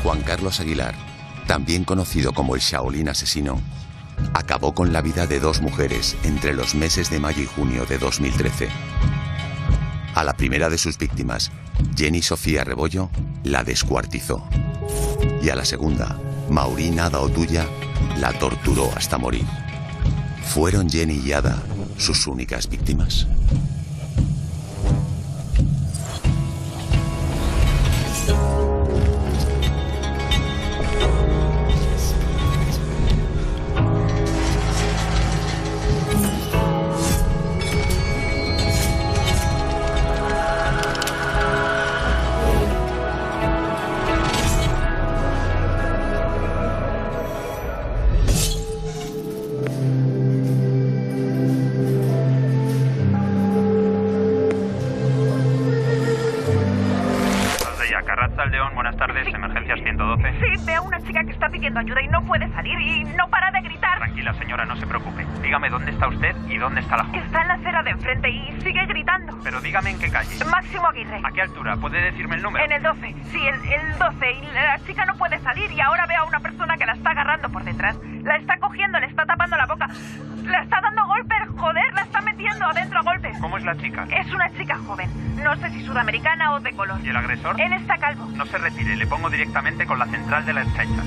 Juan Carlos Aguilar, también conocido como el Shaolin asesino, acabó con la vida de 2 mujeres entre los meses de mayo y junio de 2013. A la primera de sus víctimas, Jenny Sofía Rebollo, la descuartizó. Y a la segunda, Maureen Ada Otuya, la torturó hasta morir. ¿Fueron Jenny y Ada sus únicas víctimas? Buenas tardes, sí. Emergencias 112. Sí, veo a una chica que está pidiendo ayuda y no puede salir y no para de gritar. Tranquila, señora, no se preocupe. Dígame dónde está usted y dónde está la joven. Está en la acera de enfrente y sigue gritando. Pero dígame en qué calle. Máximo Aguirre. ¿A qué altura? ¿Puede decirme el número? En el 12. Sí, el 12. Y la chica no puede salir y ahora veo a una persona que la está agarrando por detrás. La está cogiendo, le está tapando la boca. La está dando golpes, joder, la está metiendo adentro a golpes. ¿Cómo es la chica? Es una chica joven. No sé si sudamericana o de color. ¿Y el agresor? Él está calvo. No se retire, le pongo directamente con la central de la Ertzaintza.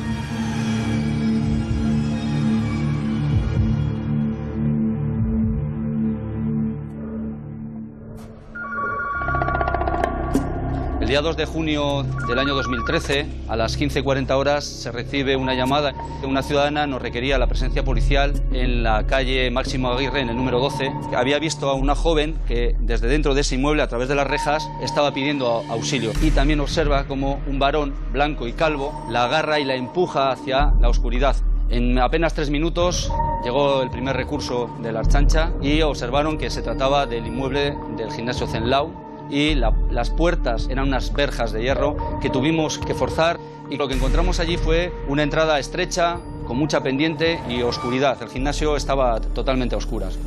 El día 2 de junio del año 2013, a las 15:40 horas, se recibe una llamada. Una ciudadana nos requería la presencia policial en la calle Máximo Aguirre, en el número 12. Había visto a una joven que desde dentro de ese inmueble, a través de las rejas, estaba pidiendo auxilio. Y también observa como un varón blanco y calvo la agarra y la empuja hacia la oscuridad. En apenas 3 minutos llegó el primer recurso de la Ertzaintza y observaron que se trataba del inmueble del gimnasio Zenlau. Y las puertas eran unas verjas de hierro que tuvimos que forzar, y lo que encontramos allí fue una entrada estrecha, con mucha pendiente y oscuridad. El gimnasio estaba totalmente a oscuras.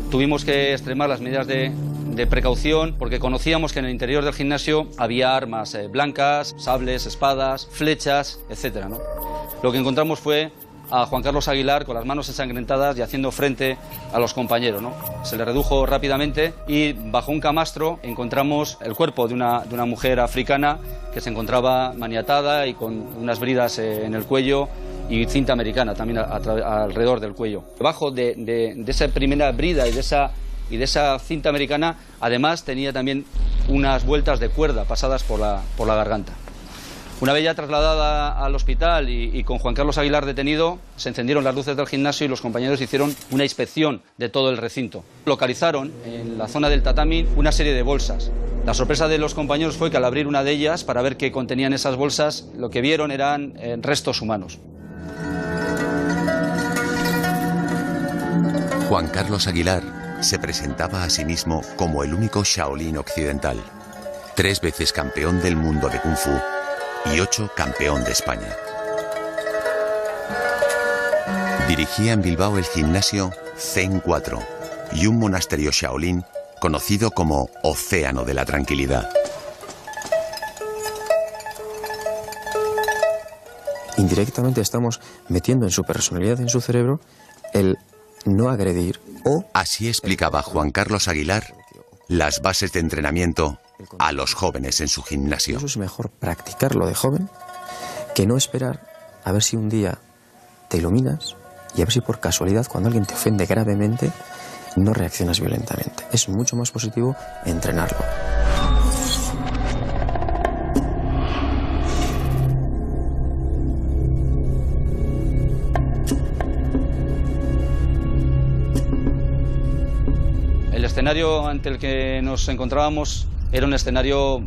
Tuvimos que extremar las medidas de precaución porque conocíamos que en el interior del gimnasio había armas blancas, sables, espadas, flechas, etc., ¿no? Lo que encontramos fue a Juan Carlos Aguilar con las manos ensangrentadas y haciendo frente a los compañeros, ¿no? Se le redujo rápidamente y bajo un camastro encontramos el cuerpo de una mujer africana que se encontraba maniatada y con unas bridas en el cuello y cinta americana también alrededor del cuello. Debajo de esa primera brida y de esa cinta americana, además tenía también unas vueltas de cuerda pasadas por la garganta. Una vez ya trasladada al hospital y con Juan Carlos Aguilar detenido, se encendieron las luces del gimnasio y los compañeros hicieron una inspección de todo el recinto. Localizaron en la zona del tatami una serie de bolsas. La sorpresa de los compañeros fue que al abrir una de ellas para ver qué contenían esas bolsas, lo que vieron eran restos humanos. Juan Carlos Aguilar se presentaba a sí mismo como el único Shaolin occidental, 3 veces campeón del mundo de Kung Fu y 8 campeón de España. Dirigía en Bilbao el gimnasio Zen 4 y un monasterio Shaolin conocido como Océano de la Tranquilidad. Indirectamente estamos metiendo en su personalidad, en su cerebro, el no agredir o... Así explicaba Juan Carlos Aguilar las bases de entrenamiento a los jóvenes en su gimnasio. Eso es mejor practicarlo de joven que no esperar a ver si un día te iluminas y a ver si por casualidad cuando alguien te ofende gravemente no reaccionas violentamente. Es mucho más positivo entrenarlo. El escenario ante el que nos encontrábamos era un escenario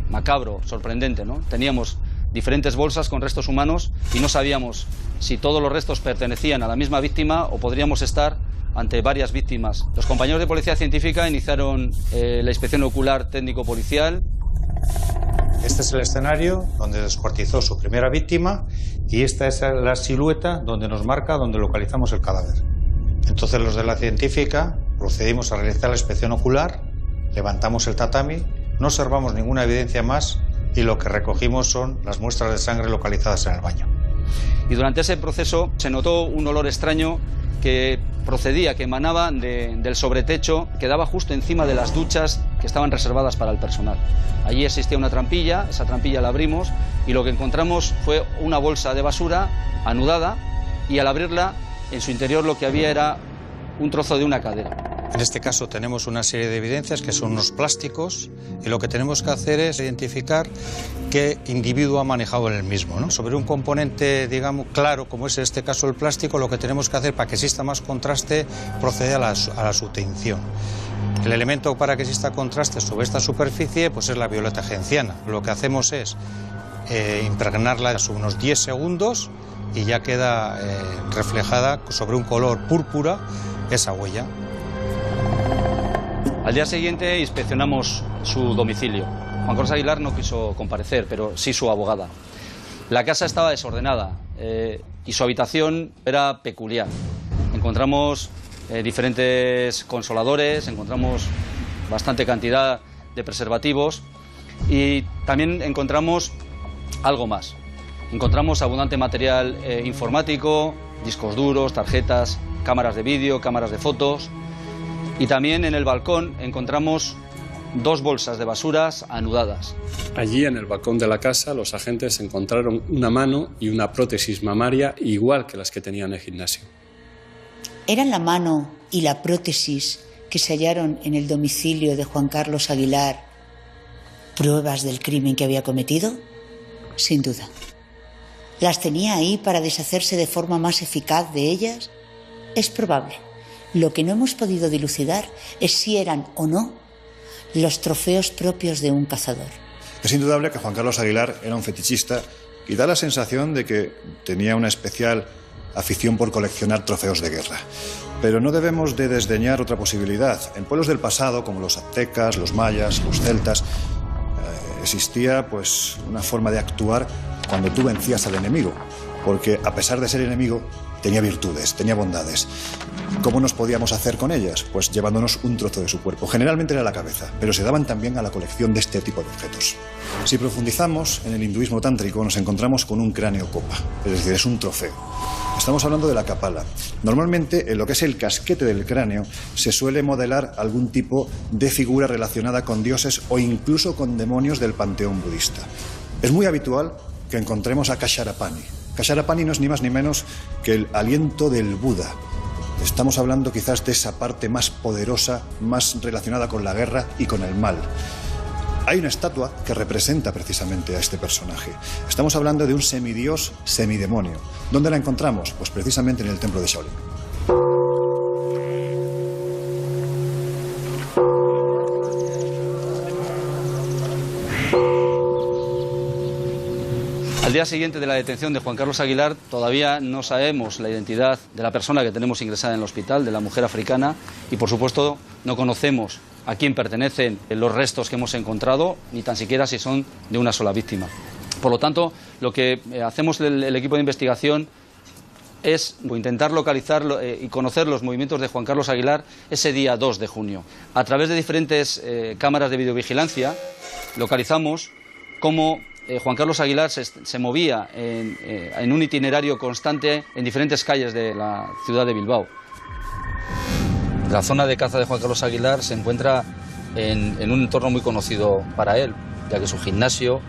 macabro, sorprendente, ¿no? Teníamos diferentes bolsas con restos humanos y no sabíamos si todos los restos pertenecían a la misma víctima o podríamos estar ante varias víctimas. Los compañeros de Policía Científica iniciaron la inspección ocular técnico-policial. Este es el escenario donde descuartizó su primera víctima y esta es la silueta donde nos marca donde localizamos el cadáver. Entonces los de la científica procedimos a realizar la inspección ocular, levantamos el tatami, no observamos ninguna evidencia más y lo que recogimos son las muestras de sangre localizadas en el baño. Y durante ese proceso se notó un olor extraño que procedía, que emanaba del sobretecho que daba justo encima de las duchas que estaban reservadas para el personal. Allí existía una trampilla, esa trampilla la abrimos y lo que encontramos fue una bolsa de basura anudada y al abrirla en su interior lo que había era un trozo de una cadera. En este caso tenemos una serie de evidencias que son unos plásticos y lo que tenemos que hacer es identificar qué individuo ha manejado el mismo, ¿no? Sobre un componente, digamos, claro, como es en este caso el plástico, lo que tenemos que hacer para que exista más contraste procede a la subtinción. El elemento para que exista contraste sobre esta superficie pues es la violeta genciana. Lo que hacemos es impregnarla unos 10 segundos y ya queda reflejada sobre un color púrpura esa huella. Al día siguiente inspeccionamos su domicilio. Juan Carlos Aguilar no quiso comparecer, pero sí su abogada. La casa estaba desordenada y su habitación era peculiar. Encontramos diferentes consoladores, encontramos bastante cantidad de preservativos y también encontramos algo más. Encontramos abundante material informático, discos duros, tarjetas, cámaras de vídeo, cámaras de fotos. Y también en el balcón encontramos 2 bolsas de basuras anudadas. Allí en el balcón de la casa los agentes encontraron una mano y una prótesis mamaria igual que las que tenía en el gimnasio. ¿Eran la mano y la prótesis que se hallaron en el domicilio de Juan Carlos Aguilar pruebas del crimen que había cometido? Sin duda. ¿Las tenía ahí para deshacerse de forma más eficaz de ellas? Es probable. Lo que no hemos podido dilucidar es si eran o no los trofeos propios de un cazador. Es indudable que Juan Carlos Aguilar era un fetichista y da la sensación de que tenía una especial afición por coleccionar trofeos de guerra. Pero no debemos de desdeñar otra posibilidad. En pueblos del pasado, como los aztecas, los mayas, los celtas, existía pues una forma de actuar cuando tú vencías al enemigo, porque a pesar de ser enemigo, tenía virtudes, tenía bondades. ¿Cómo nos podíamos hacer con ellas? Pues llevándonos un trozo de su cuerpo. Generalmente era la cabeza, pero se daban también a la colección de este tipo de objetos. Si profundizamos en el hinduismo tántrico, nos encontramos con un cráneo copa, es decir, es un trofeo. Estamos hablando de la kapala. Normalmente, en lo que es el casquete del cráneo, se suele modelar algún tipo de figura relacionada con dioses o incluso con demonios del panteón budista. Es muy habitual que encontremos a Kasharapani. Kasharapani no es ni más ni menos que el aliento del Buda. Estamos hablando quizás de esa parte más poderosa, más relacionada con la guerra y con el mal. Hay una estatua que representa precisamente a este personaje. Estamos hablando de un semidios, semidemonio. ¿Dónde la encontramos? Pues precisamente en el templo de Shaolin. Al día siguiente de la detención de Juan Carlos Aguilar todavía no sabemos la identidad de la persona que tenemos ingresada en el hospital, de la mujer africana, y por supuesto no conocemos a quién pertenecen los restos que hemos encontrado, ni tan siquiera si son de una sola víctima. Por lo tanto, lo que hacemos el equipo de investigación es intentar localizar y conocer los movimientos de Juan Carlos Aguilar ese día 2 de junio. A través de diferentes cámaras de videovigilancia localizamos cómo Juan Carlos Aguilar se movía en un itinerario constante en diferentes calles de la ciudad de Bilbao. La zona de caza de Juan Carlos Aguilar se encuentra en un entorno muy conocido para él, ya que su gimnasio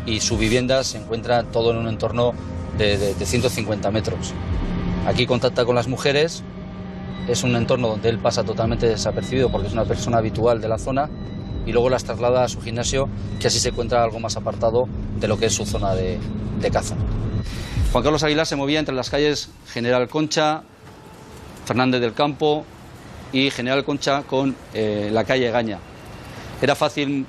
y su vivienda se encuentran todo en un entorno de 150 metros. Aquí contacta con las mujeres, es un entorno donde él pasa totalmente desapercibido porque es una persona habitual de la zona, y luego las traslada a su gimnasio, que así se encuentra algo más apartado de lo que es su zona de caza. Juan Carlos Aguilar se movía entre las calles General Concha, Fernández del Campo y General Concha con la calle Gaña. Era fácil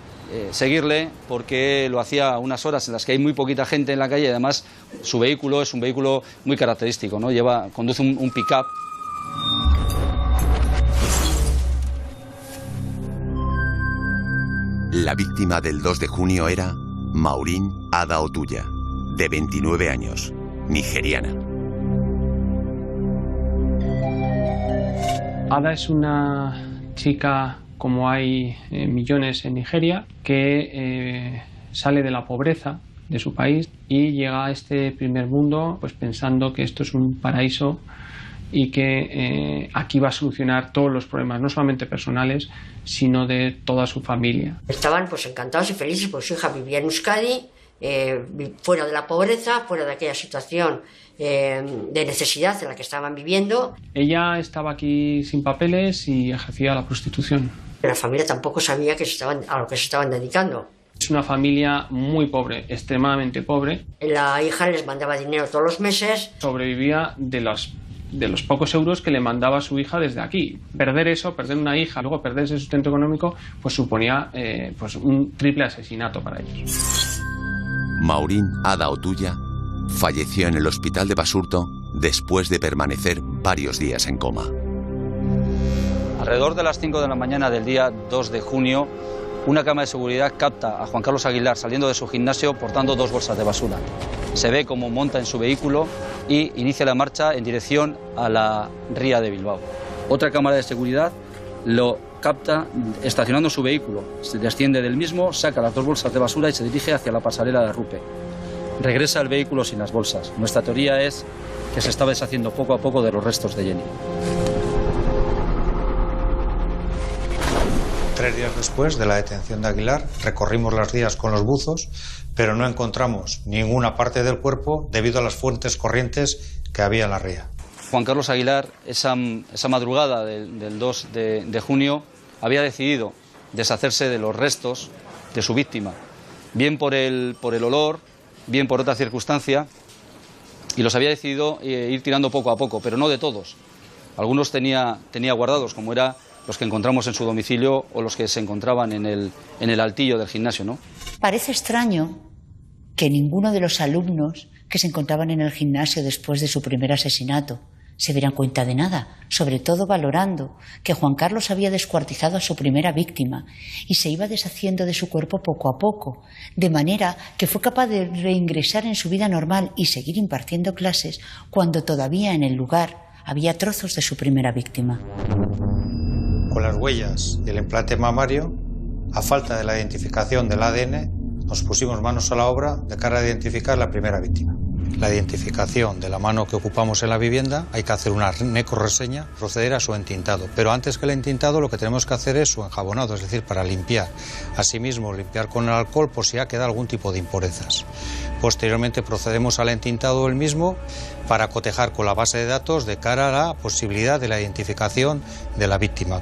seguirle porque lo hacía a unas horas en las que hay muy poquita gente en la calle y además su vehículo es un vehículo muy característico, ¿no? Conduce un pick-up. La víctima del 2 de junio era Maureen Ada Otuya, de 29 años, nigeriana. Ada es una chica, como hay millones en Nigeria, que sale de la pobreza de su país y llega a este primer mundo pues pensando que esto es un paraíso y que aquí va a solucionar todos los problemas, no solamente personales, sino de toda su familia. Estaban pues encantados y felices, pues su hija vivía en Euskadi, fuera de la pobreza, fuera de aquella situación de necesidad en la que estaban viviendo. Ella estaba aquí sin papeles y ejercía la prostitución. La familia tampoco sabía a lo que se estaban dedicando. Es una familia muy pobre, extremadamente pobre. La hija les mandaba dinero todos los meses. Sobrevivía de los pocos euros que le mandaba su hija desde aquí. Perder eso, perder una hija, luego perder ese sustento económico, pues suponía pues un triple asesinato para ellos. Maurín Ada Otuya falleció en el hospital de Basurto después de permanecer varios días en coma. Alrededor de las 5 de la mañana del día 2 de junio, una cámara de seguridad capta a Juan Carlos Aguilar saliendo de su gimnasio portando 2 bolsas de basura. Se ve cómo monta en su vehículo y inicia la marcha en dirección a la ría de Bilbao. Otra cámara de seguridad lo capta estacionando su vehículo. Se desciende del mismo, saca las 2 bolsas de basura y se dirige hacia la pasarela de Rupe. Regresa al vehículo sin las bolsas. Nuestra teoría es que se está deshaciendo poco a poco de los restos de Jenny. 3 días después de la detención de Aguilar, recorrimos las rías con los buzos, pero no encontramos ninguna parte del cuerpo debido a las fuertes corrientes que había en la ría. Juan Carlos Aguilar, esa madrugada del 2 de junio, había decidido deshacerse de los restos de su víctima, bien por el olor, bien por otra circunstancia, y los había decidido ir tirando poco a poco, pero no de todos. Algunos tenía guardados, como era los que encontramos en su domicilio o los que se encontraban en el altillo del gimnasio, ¿no? Parece extraño que ninguno de los alumnos que se encontraban en el gimnasio después de su primer asesinato se dieran cuenta de nada, sobre todo valorando que Juan Carlos había descuartizado a su primera víctima y se iba deshaciendo de su cuerpo poco a poco, de manera que fue capaz de reingresar en su vida normal y seguir impartiendo clases cuando todavía en el lugar había trozos de su primera víctima. Con las huellas y el implante mamario, a falta de la identificación del ADN, nos pusimos manos a la obra de cara a identificar la primera víctima. La identificación de la mano que ocupamos en la vivienda, hay que hacer una necroreseña, proceder a su entintado. Pero antes que el entintado lo que tenemos que hacer es su enjabonado, es decir, para limpiar. Asimismo, limpiar con el alcohol por si ha quedado algún tipo de impurezas. Posteriormente procedemos al entintado del mismo para cotejar con la base de datos de cara a la posibilidad de la identificación de la víctima.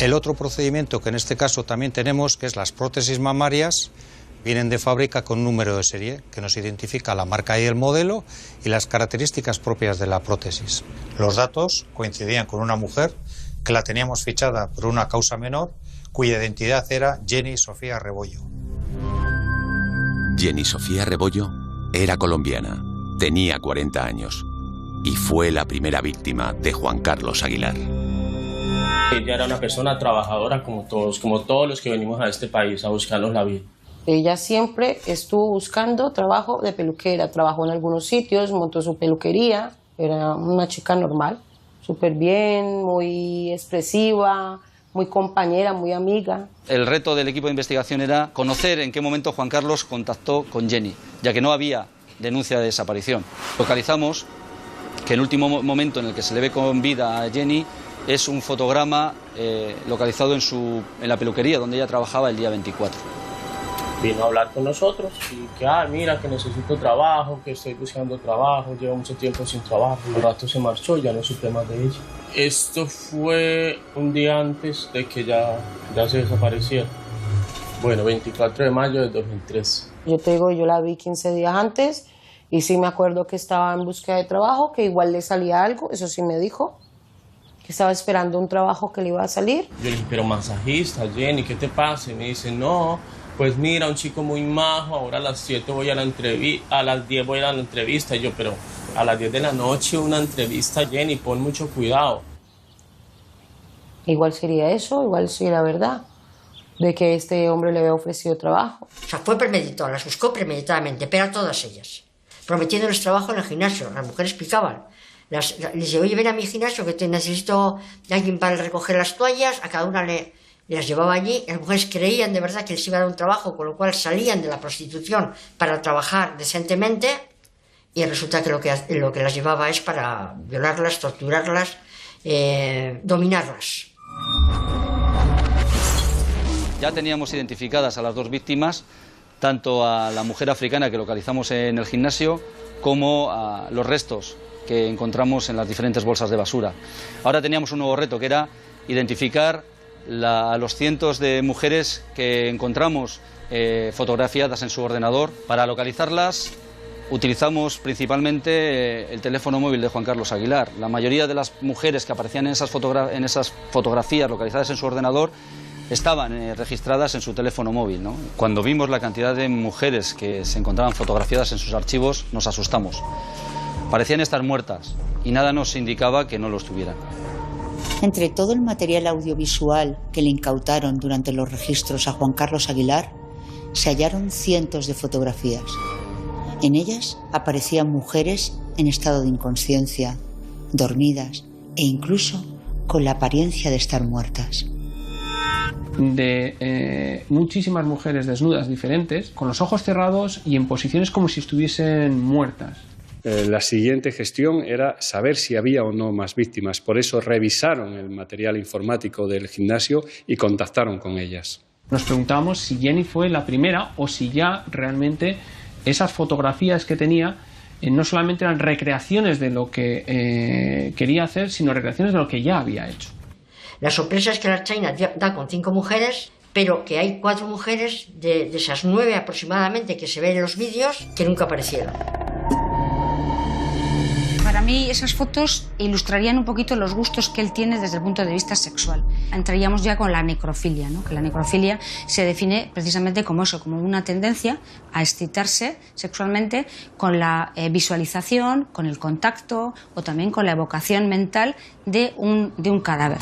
El otro procedimiento que en este caso también tenemos, que es las prótesis mamarias, vienen de fábrica con un número de serie que nos identifica la marca y el modelo y las características propias de la prótesis. Los datos coincidían con una mujer que la teníamos fichada por una causa menor, cuya identidad era Jenny Sofía Rebollo. Jenny Sofía Rebollo era colombiana, tenía 40 años y fue la primera víctima de Juan Carlos Aguilar. Ella era una persona trabajadora como todos los que venimos a este país a buscarnos la vida. Ella siempre estuvo buscando trabajo de peluquera, trabajó en algunos sitios, montó su peluquería, era una chica normal, súper bien, muy expresiva, muy compañera, muy amiga. El reto del equipo de investigación era conocer en qué momento Juan Carlos contactó con Jenny, ya que no había denuncia de desaparición. Localizamos que el último momento en el que se le ve con vida a Jenny es un fotograma localizado en la peluquería donde ella trabajaba el día 24. Vino a hablar con nosotros y que, mira, que necesito trabajo, que estoy buscando trabajo, llevo mucho tiempo sin trabajo. Un rato se marchó, ya no supe más de ella. Esto fue un día antes de que ya se desapareciera. Bueno, 24 de mayo de 2003. Yo te digo, yo la vi 15 días antes y sí me acuerdo que estaba en búsqueda de trabajo, que igual le salía algo, eso sí me dijo, que estaba esperando un trabajo que le iba a salir. Yo le dije, pero masajista, Jenny, ¿qué te pasa? Y me dice, no, pues mira, un chico muy majo, ahora a las 7 voy a la entrevista, a las 10 voy a la entrevista. Y yo, pero a las 10 de la noche una entrevista, Jenny, pon mucho cuidado. Igual sería eso, igual sería la verdad, de que este hombre le había ofrecido trabajo. O sea, fue premeditado, las buscó premeditadamente, pero a todas ellas, prometiéndoles trabajo en el gimnasio. Las mujeres explicaban. Les decía, oye, ven a mi gimnasio que necesito alguien para recoger las toallas, a cada una le las llevaba allí, las mujeres creían de verdad que les iba a dar un trabajo, con lo cual salían de la prostitución para trabajar decentemente, y resulta que lo que las llevaba es para violarlas, torturarlas, dominarlas. Ya teníamos identificadas a las dos víctimas, tanto a la mujer africana que localizamos en el gimnasio, como a los restos que encontramos en las diferentes bolsas de basura. Ahora teníamos un nuevo reto, que era identificar a los cientos de mujeres que encontramos fotografiadas en su ordenador. Para localizarlas utilizamos principalmente el teléfono móvil de Juan Carlos Aguilar. La mayoría de las mujeres que aparecían en esas fotografías localizadas en su ordenador estaban registradas en su teléfono móvil, ¿no? Cuando vimos la cantidad de mujeres que se encontraban fotografiadas en sus archivos, nos asustamos. Parecían estar muertas y nada nos indicaba que no lo estuvieran. Entre todo el material audiovisual que le incautaron durante los registros a Juan Carlos Aguilar, se hallaron cientos de fotografías. En ellas aparecían mujeres en estado de inconsciencia, dormidas e incluso con la apariencia de estar muertas. De muchísimas mujeres desnudas diferentes, con los ojos cerrados y en posiciones como si estuviesen muertas. La siguiente gestión era saber si había o no más víctimas. Por eso revisaron el material informático del gimnasio y contactaron con ellas. Nos preguntábamos si Jenny fue la primera o si ya realmente esas fotografías que tenía no solamente eran recreaciones de lo que quería hacer, sino recreaciones de lo que ya había hecho. La sorpresa es que la China da con 5 mujeres, pero que hay 4 mujeres de esas 9 aproximadamente que se ven en los vídeos que nunca aparecieron. Para mí esas fotos ilustrarían un poquito los gustos que él tiene desde el punto de vista sexual. Entraríamos ya con la necrofilia, ¿no? Que la necrofilia se define precisamente como eso, como una tendencia a excitarse sexualmente con la visualización, con el contacto o también con la evocación mental de un cadáver.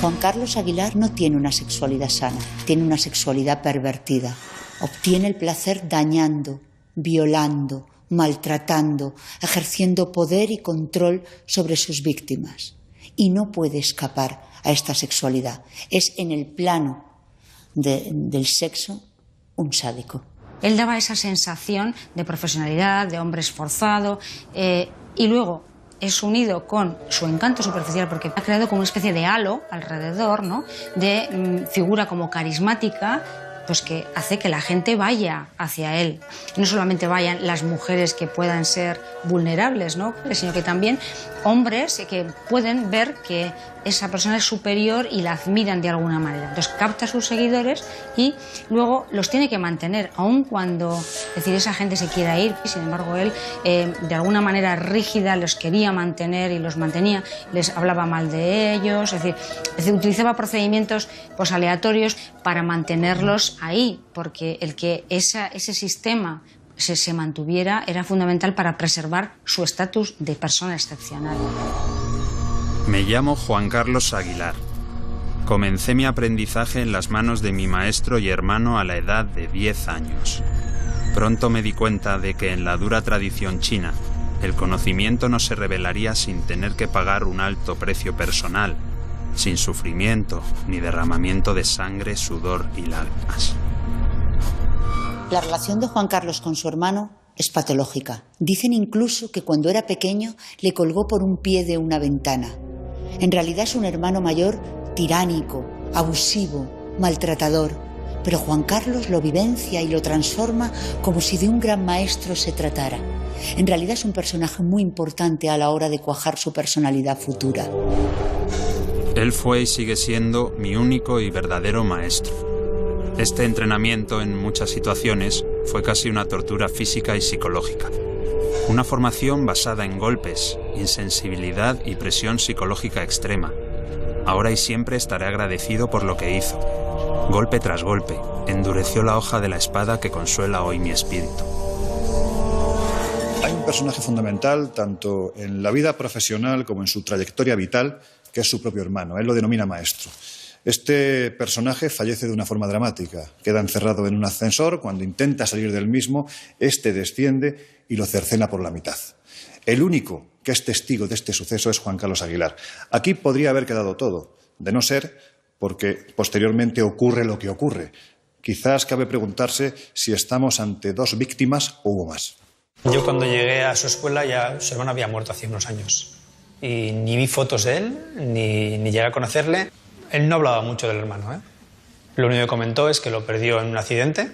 Juan Carlos Aguilar no tiene una sexualidad sana, tiene una sexualidad pervertida. Obtiene el placer dañando, violando, maltratando, ejerciendo poder y control sobre sus víctimas. Y no puede escapar a esta sexualidad. Es en el plano del sexo un sádico. Él daba esa sensación de profesionalidad, de hombre esforzado, y luego es unido con su encanto superficial, porque ha creado como una especie de halo alrededor, ¿no? De figura como carismática, pues que hace que la gente vaya hacia él. No solamente vayan las mujeres que puedan ser vulnerables, ¿no? Sino que también hombres que pueden ver que esa persona es superior y la admiran de alguna manera. Entonces capta a sus seguidores y luego los tiene que mantener, aun cuando esa gente se quiera ir. Sin embargo, él de alguna manera rígida los quería mantener y los mantenía, les hablaba mal de ellos, es decir, utilizaba procedimientos pues, aleatorios para mantenerlos ahí, porque el que ese sistema se mantuviera era fundamental para preservar su estatus de persona excepcional. Me llamo Juan Carlos Aguilar. Comencé mi aprendizaje en las manos de mi maestro y hermano a la edad de 10 años. Pronto me di cuenta de que en la dura tradición china, el conocimiento no se revelaría sin tener que pagar un alto precio personal, sin sufrimiento ni derramamiento de sangre, sudor y lágrimas. La relación de Juan Carlos con su hermano es patológica. Dicen incluso que cuando era pequeño le colgó por un pie de una ventana. En realidad es un hermano mayor tiránico, abusivo, maltratador, pero Juan Carlos lo vivencia y lo transforma como si de un gran maestro se tratara. En realidad es un personaje muy importante a la hora de cuajar su personalidad futura. Él fue y sigue siendo mi único y verdadero maestro. Este entrenamiento en muchas situaciones fue casi una tortura física y psicológica. Una formación basada en golpes, insensibilidad y presión psicológica extrema. Ahora y siempre estaré agradecido por lo que hizo. Golpe tras golpe, endureció la hoja de la espada que consuela hoy mi espíritu. Hay un personaje fundamental tanto en la vida profesional como en su trayectoria vital, que es su propio hermano. Él lo denomina maestro. Este personaje fallece de una forma dramática. Queda encerrado en un ascensor. Cuando intenta salir del mismo, este desciende y lo cercena por la mitad. El único que es testigo de este suceso es Juan Carlos Aguilar. Aquí podría haber quedado todo, de no ser porque posteriormente ocurre lo que ocurre. Quizás cabe preguntarse si estamos ante dos víctimas o hubo más. Yo cuando llegué a su escuela ya su hermano había muerto hace unos años. Y ni vi fotos de él, ni llegué a conocerle. Él no hablaba mucho del hermano, ¿eh? Lo único que comentó es que lo perdió en un accidente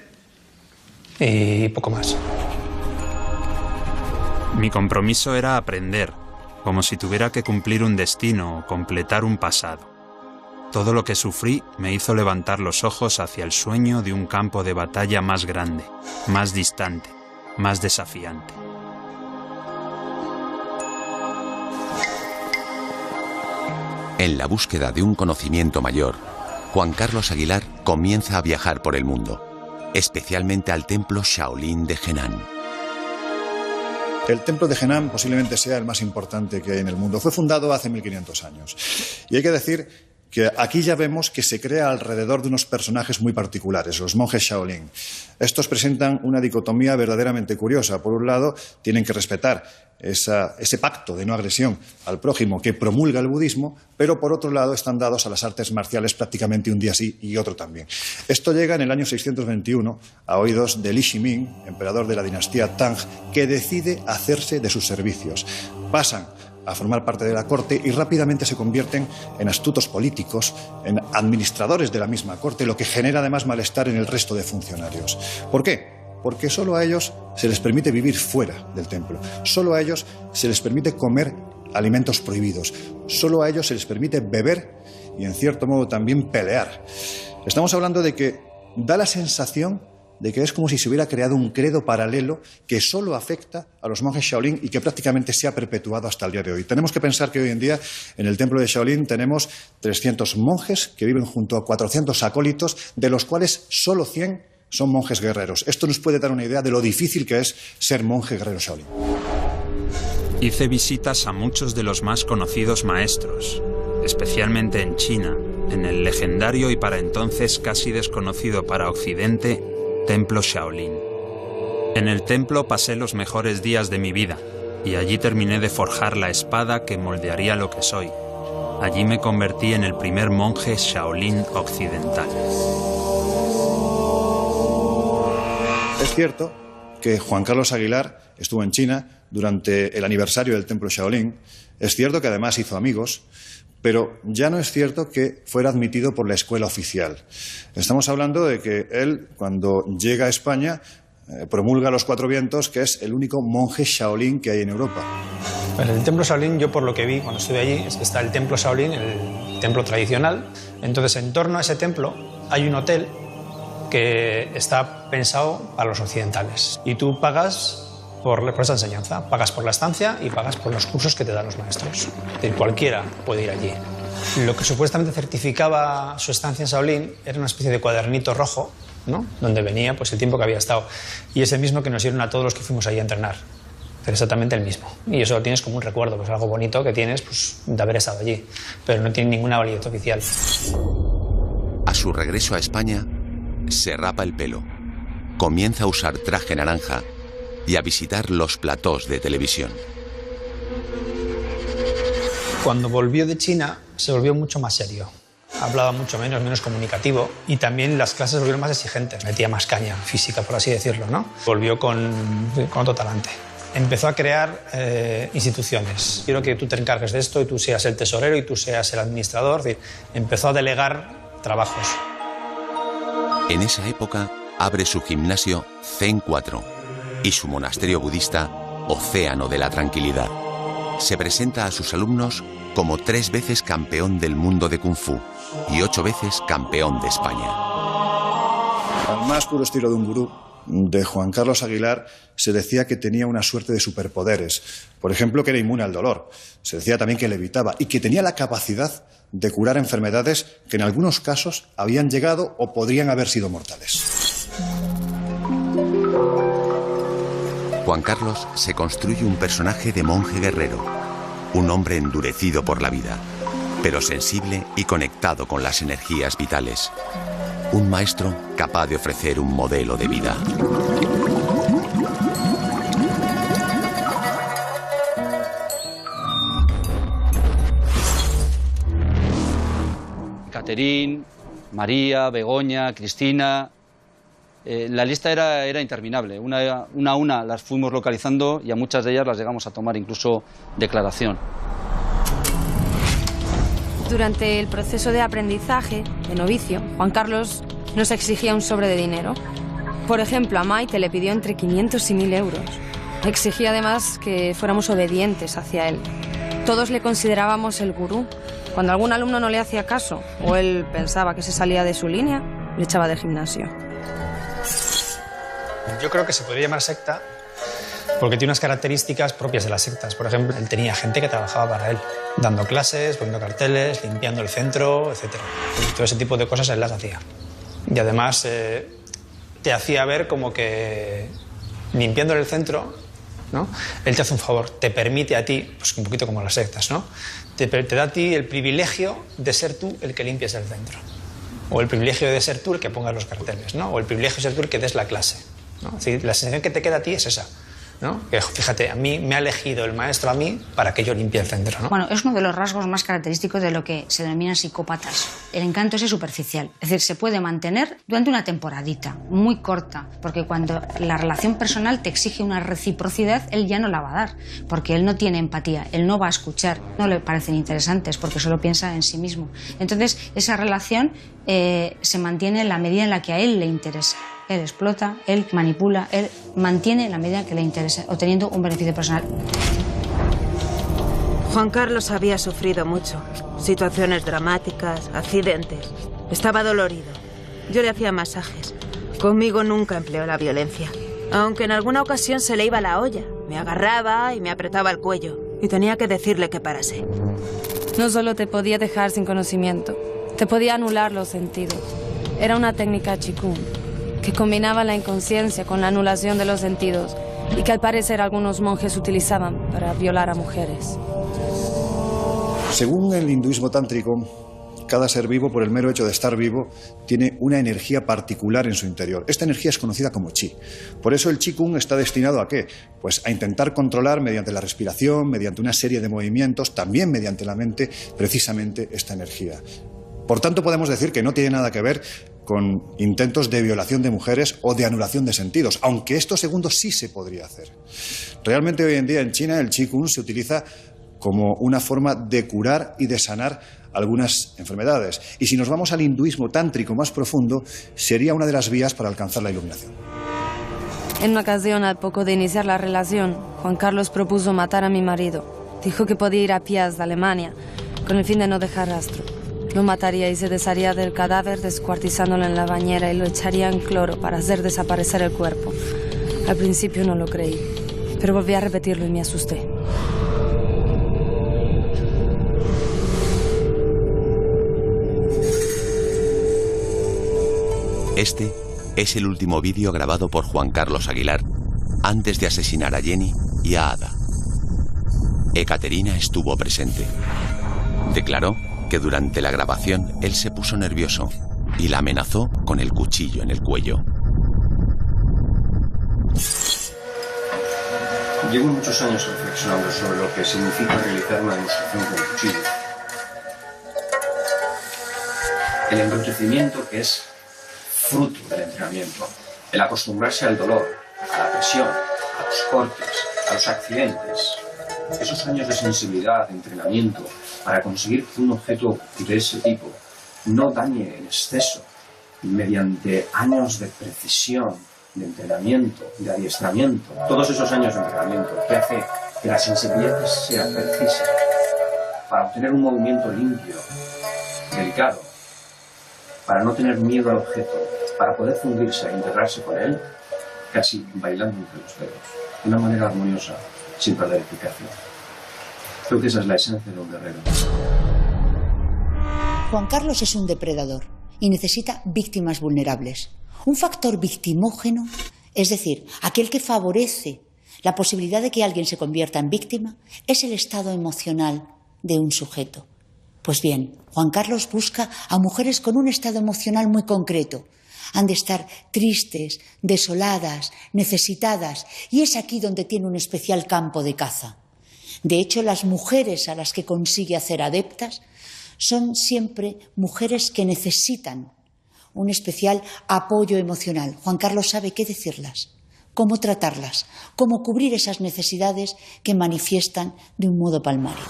y poco más. Mi compromiso era aprender, como si tuviera que cumplir un destino o completar un pasado. Todo lo que sufrí me hizo levantar los ojos hacia el sueño de un campo de batalla más grande, más distante, más desafiante. En la búsqueda de un conocimiento mayor, Juan Carlos Aguilar comienza a viajar por el mundo, especialmente al templo Shaolin de Henan. El templo de Henan posiblemente sea el más importante que hay en el mundo. Fue fundado hace 1500 años. Y hay que decir que aquí ya vemos que se crea alrededor de unos personajes muy particulares, los monjes Shaolin. Estos presentan una dicotomía verdaderamente curiosa. Por un lado, tienen que respetar ese pacto de no agresión al prójimo que promulga el budismo, pero por otro lado están dados a las artes marciales prácticamente un día sí y otro también. Esto llega en el año 621 a oídos de Li Shiming, emperador de la dinastía Tang, que decide hacerse de sus servicios. Pasan a formar parte de la corte y rápidamente se convierten en astutos políticos, en administradores de la misma corte, lo que genera además malestar en el resto de funcionarios. ¿Por qué? Porque solo a ellos se les permite vivir fuera del templo, solo a ellos se les permite comer alimentos prohibidos, solo a ellos se les permite beber y en cierto modo también pelear. Estamos hablando de que da la sensación de que es como si se hubiera creado un credo paralelo que solo afecta a los monjes Shaolin y que prácticamente se ha perpetuado hasta el día de hoy. Tenemos que pensar que hoy en día en el templo de Shaolin tenemos 300 monjes que viven junto a 400 acólitos, de los cuales solo 100 son monjes guerreros. Esto nos puede dar una idea de lo difícil que es ser monje guerrero Shaolin. Hice visitas a muchos de los más conocidos maestros, especialmente en China, en el legendario y para entonces casi desconocido para Occidente Templo Shaolin. En el templo pasé los mejores días de mi vida y allí terminé de forjar la espada que moldearía lo que soy. Allí me convertí en el primer monje Shaolin occidental. Es cierto que Juan Carlos Aguilar estuvo en China durante el aniversario del templo Shaolin. Es cierto que además hizo amigos, pero ya no es cierto que fuera admitido por la escuela oficial. Estamos hablando de que él, cuando llega a España, promulga los Cuatro Vientos, que es el único monje Shaolin que hay en Europa. En el templo Shaolin, yo por lo que vi cuando estuve allí, es que está el templo Shaolin, el templo tradicional. Entonces, en torno a ese templo hay un hotel que está pensado para los occidentales. Y tú pagas por esa enseñanza, pagas por la estancia y pagas por los cursos que te dan los maestros. Es decir, cualquiera puede ir allí. Lo que supuestamente certificaba su estancia en Shaolin era una especie de cuadernito rojo, ¿no?, donde venía pues el tiempo que había estado. Y es el mismo que nos dieron a todos los que fuimos allí a entrenar. Pero exactamente el mismo. Y eso lo tienes como un recuerdo, pues algo bonito que tienes pues, de haber estado allí. Pero no tiene ninguna validez oficial. A su regreso a España, se rapa el pelo, comienza a usar traje naranja y a visitar los platós de televisión. Cuando volvió de China, se volvió mucho más serio. Hablaba mucho menos comunicativo y también las clases volvieron más exigentes. Metía más caña física, por así decirlo, ¿no? Volvió con otro talante. Empezó a crear instituciones. Quiero que tú te encargues de esto y tú seas el tesorero y tú seas el administrador. Es decir, empezó a delegar trabajos. En esa época abre su gimnasio Zen 4 y su monasterio budista Océano de la Tranquilidad. Se presenta a sus alumnos como 3 veces campeón del mundo de Kung Fu y 8 veces campeón de España. Al más puro estilo de un gurú, de Juan Carlos Aguilar, se decía que tenía una suerte de superpoderes. Por ejemplo, que era inmune al dolor. Se decía también que levitaba y que tenía la capacidad de curar enfermedades que en algunos casos habían llegado o podrían haber sido mortales. Juan Carlos se construye un personaje de monje guerrero, un hombre endurecido por la vida, pero sensible y conectado con las energías vitales. Un maestro capaz de ofrecer un modelo de vida. Caterín, María, Begoña, Cristina. La lista era interminable. Una a una las fuimos localizando y a muchas de ellas las llegamos a tomar incluso declaración. Durante el proceso de aprendizaje, de novicio, Juan Carlos nos exigía un sobre de dinero. Por ejemplo, a Maite le pidió entre 500 y 1.000 euros. Exigía además que fuéramos obedientes hacia él. Todos le considerábamos el gurú. Cuando algún alumno no le hacía caso o él pensaba que se salía de su línea, le echaba del gimnasio. Yo creo que se podría llamar secta porque tiene unas características propias de las sectas. Por ejemplo, él tenía gente que trabajaba para él, dando clases, poniendo carteles, limpiando el centro, etc. Todo ese tipo de cosas él las hacía. Y además te hacía ver como que limpiando el centro, ¿no? Él te hace un favor, te permite a ti, pues un poquito como las sectas, ¿no? Te da a ti el privilegio de ser tú el que limpies el centro. O el privilegio de ser tú el que pongas los carteles, ¿no? O el privilegio de ser tú el que des la clase, ¿no? Es decir, la sensación que te queda a ti es esa, ¿no? Que, fíjate, a mí me ha elegido el maestro a mí para que yo limpie el centro, ¿no? Bueno, es uno de los rasgos más característicos de lo que se denominan psicópatas. El encanto ese superficial. Es decir, se puede mantener durante una temporadita, muy corta, porque cuando la relación personal te exige una reciprocidad, él ya no la va a dar, porque él no tiene empatía, él no va a escuchar, no le parecen interesantes, porque solo piensa en sí mismo. Entonces, esa relación se mantiene en la medida en la que a él le interesa. Él explota, él manipula, él mantiene en la medida que le interesa, obteniendo un beneficio personal. Juan Carlos había sufrido mucho. Situaciones dramáticas, accidentes. Estaba dolorido. Yo le hacía masajes. Conmigo nunca empleó la violencia. Aunque en alguna ocasión se le iba la olla. Me agarraba y me apretaba el cuello. Y tenía que decirle que parase. No solo te podía dejar sin conocimiento, te podía anular los sentidos. Era una técnica Qigong que combinaba la inconsciencia con la anulación de los sentidos y que al parecer algunos monjes utilizaban para violar a mujeres. Según el hinduismo tántrico, cada ser vivo, por el mero hecho de estar vivo, tiene una energía particular en su interior. Esta energía es conocida como chi. Por eso el Qigong está destinado ¿a qué? Pues a intentar controlar mediante la respiración, mediante una serie de movimientos, también mediante la mente, precisamente esta energía. Por tanto, podemos decir que no tiene nada que ver con intentos de violación de mujeres o de anulación de sentidos, aunque esto segundo sí se podría hacer. Realmente hoy en día en China el Qigong se utiliza como una forma de curar y de sanar algunas enfermedades. Y si nos vamos al hinduismo tántrico más profundo, sería una de las vías para alcanzar la iluminación. En una ocasión, al poco de iniciar la relación, Juan Carlos propuso matar a mi marido. Dijo que podía ir a pie hasta Alemania, con el fin de no dejar rastro. Lo mataría y se desharía del cadáver descuartizándolo en la bañera y lo echaría en cloro para hacer desaparecer el cuerpo. Al principio no lo creí, pero volví a repetirlo y me asusté. Este es el último vídeo grabado por Juan Carlos Aguilar antes de asesinar a Jenny y a Ada. Ekaterina estuvo presente. Declaró que durante la grabación él se puso nervioso y la amenazó con el cuchillo en el cuello. Llevo muchos años reflexionando sobre lo que significa realizar una demostración con cuchillo. El enrojecimiento que es fruto del entrenamiento, el acostumbrarse al dolor, a la presión, a los cortes, a los accidentes, esos años de sensibilidad, de entrenamiento, para conseguir que un objeto de ese tipo no dañe en exceso, mediante años de precisión, de entrenamiento, de adiestramiento, todos esos años de entrenamiento que hace que la sensibilidad sea precisa para obtener un movimiento limpio, delicado, para no tener miedo al objeto, para poder fundirse e integrarse con él, casi bailando entre los dedos, de una manera armoniosa, sin perder eficacia. Creo que esa es la esencia de un guerrero. Juan Carlos es un depredador y necesita víctimas vulnerables. Un factor victimógeno, es decir, aquel que favorece la posibilidad de que alguien se convierta en víctima, es el estado emocional de un sujeto. Pues bien, Juan Carlos busca a mujeres con un estado emocional muy concreto. Han de estar tristes, desoladas, necesitadas, y es aquí donde tiene un especial campo de caza. De hecho, las mujeres a las que consigue hacer adeptas son siempre mujeres que necesitan un especial apoyo emocional. Juan Carlos sabe qué decirlas, cómo tratarlas, cómo cubrir esas necesidades que manifiestan de un modo palmario.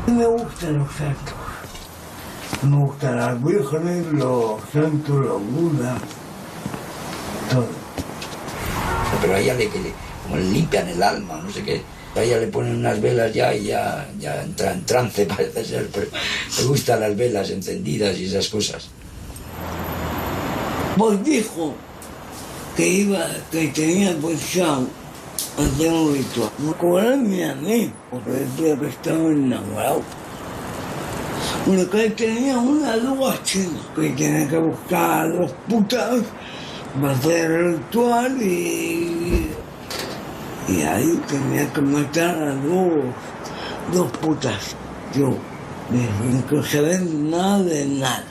Me gustan los santos. Me gustan las vírgenes, los santos, los budas, todo. Pero a ella como le limpian el alma, no sé qué. A ella le ponen unas velas ya y ya entra en trance, parece ser. Pero le gustan las velas encendidas y esas cosas. Pues dijo que tenía pensado hacer un ritual. No cobrarme a mí, porque decía que estaba enamorado. Lo que tenía una luz china, que tenía que buscar a 2 putas para hacer el ritual y ahí tenía que matar a 2 putas. Yo, sin que se ven nada de nada.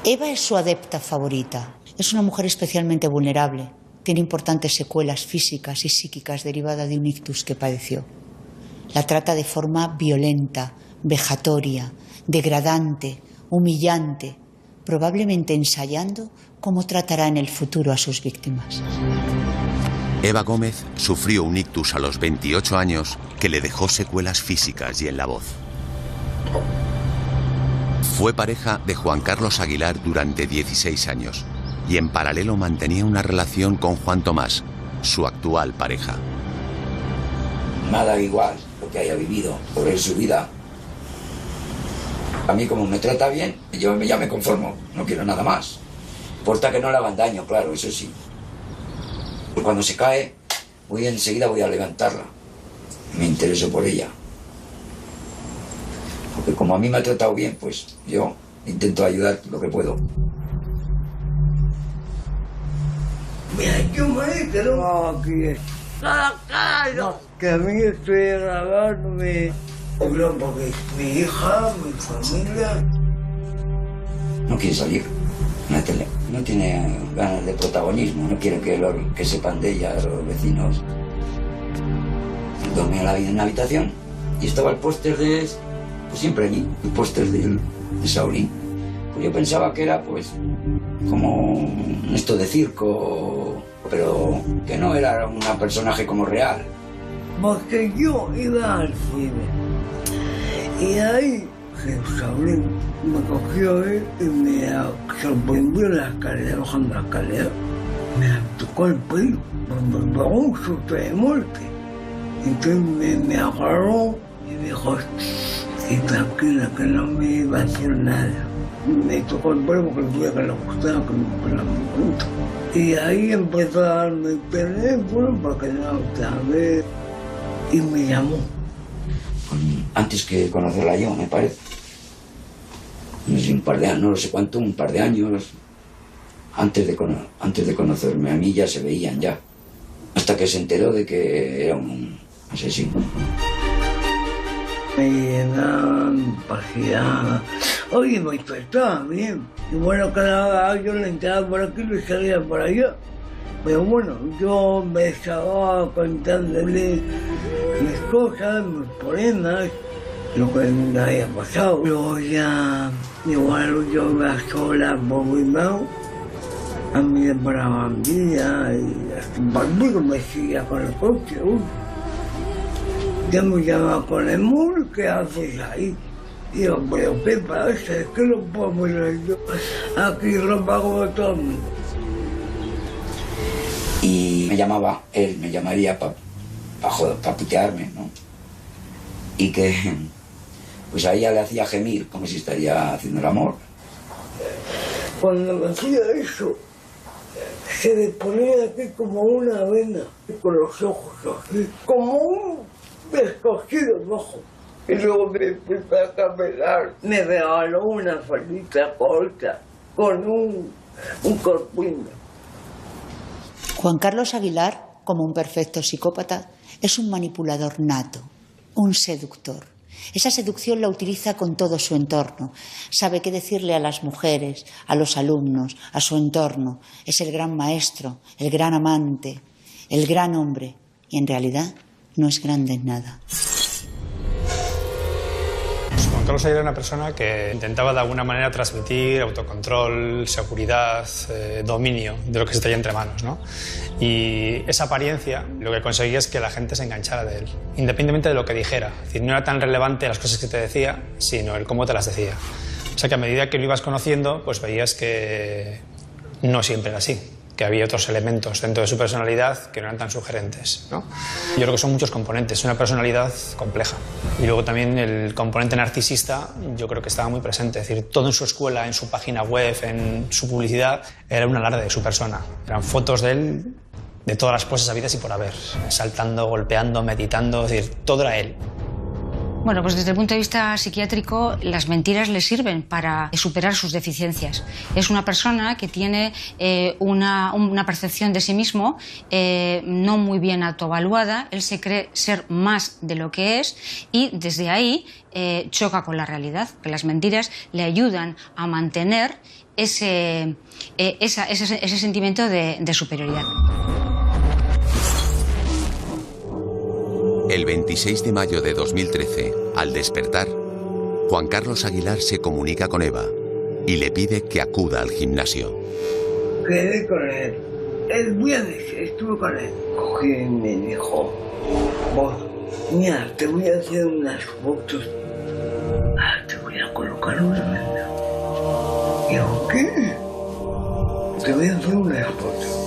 Eva es su adepta favorita. Es una mujer especialmente vulnerable. Tiene importantes secuelas físicas y psíquicas derivadas de un ictus que padeció. La trata de forma violenta, vejatoria, degradante, humillante, probablemente ensayando cómo tratará en el futuro a sus víctimas. Eva Gómez sufrió un ictus a los 28 años que le dejó secuelas físicas y en la voz. Fue pareja de Juan Carlos Aguilar durante 16 años y en paralelo mantenía una relación con Juan Tomás, su actual pareja. Nada igual lo que haya vivido por él su vida. A mí, como me trata bien, yo ya me conformo, no quiero nada más. Importa que no le hagan daño, claro, eso sí. Cuando se cae, enseguida voy a levantarla. Me intereso por ella. Porque como a mí me ha tratado bien, pues yo intento ayudar lo que puedo. Mira, yo me quedo aquí. No, que a mí estoy grabándome. Porque mi hija, mi familia. No quiere salir en la tele. No tiene ganas de protagonismo. No quiere que sepan de ella los vecinos. Dormía en la habitación y estaba el póster de... Pues siempre allí, el póster de Shaolin. Pues yo pensaba que era, pues, como esto de circo, pero que no era un personaje como real. Porque yo iba al cine y ahí Shaolin me cogió él y me sorprendió en la escalera, bajando la escalera. Me tocó el pelo, me pegó un susto de muerte. Entonces me agarró y me dijo, y tranquila, que no me iba a hacer nada. Me tocó el pelo porque el que le gustaba que me fuera muy pronto. Y ahí empezó a darme el teléfono para que no sabía. Y me llamó. Antes que conocerla yo, me parece. No sé, un par de años, no sé cuánto, un par de años. Antes de conocerme a mí ya se veían ya. Hasta que se enteró de que era un asesino. Me llenaban, paseaba. Oye, me despertaba bien. Y bueno, cada yo le entraba por aquí y le salía por allá. Pero bueno, yo me estaba contándole mis cosas, mis poemas, lo que me había pasado. Luego ya, igual yo iba sola por mi lado, a mí me paraban vida y hasta un partido me seguía con el coche. Ya me llamaba con el muro, ¿qué haces ahí? Y yo, pero ¿qué pasa? Es que no puedo mirar yo. Aquí ropa como todo el mundo. Y me llamaba, él me llamaría para putearme, ¿no? Y que pues a ella le hacía gemir como si estaría haciendo el amor. Cuando me hacía eso, se le ponía aquí como una vena, con los ojos así, como un descosido rojo. Y luego me empezó a camelar. Me regaló una faldita corta con un corpiño. Juan Carlos Aguilar, como un perfecto psicópata, es un manipulador nato, un seductor. Esa seducción la utiliza con todo su entorno. Sabe qué decirle a las mujeres, a los alumnos, a su entorno. Es el gran maestro, el gran amante, el gran hombre. Y en realidad no es grande en nada. Juan Juan Carlos Aguilar era una persona que intentaba de alguna manera transmitir autocontrol, seguridad, dominio de lo que se traía entre manos, ¿no? Y esa apariencia lo que conseguía es que la gente se enganchara de él, independientemente de lo que dijera. Es decir, no era tan relevante las cosas que te decía, sino el cómo te las decía. O sea que a medida que lo ibas conociendo, pues veías que no siempre era así, que había otros elementos dentro de su personalidad que no eran tan sugerentes, ¿no? Yo creo que son muchos componentes, una personalidad compleja. Y luego también el componente narcisista, yo creo que estaba muy presente. Es decir, todo en su escuela, en su página web, en su publicidad, era un alarde de su persona. Eran fotos de él, de todas las poses habidas y por haber, saltando, golpeando, meditando, es decir, todo era él. Bueno, pues desde el punto de vista psiquiátrico, las mentiras le sirven para superar sus deficiencias. Es una persona que tiene una percepción de sí mismo no muy bien autoevaluada, él se cree ser más de lo que es y desde ahí choca con la realidad, que las mentiras le ayudan a mantener ese sentimiento de superioridad. El 26 de mayo de 2013, al despertar, Juan Carlos Aguilar se comunica con Eva y le pide que acuda al gimnasio. Quedé con él. El viernes estuve con él. Cogí y me dijo, vos, mira, te voy a hacer unas fotos. Te voy a colocar una venda. Y digo, ¿qué? Te voy a hacer unas fotos.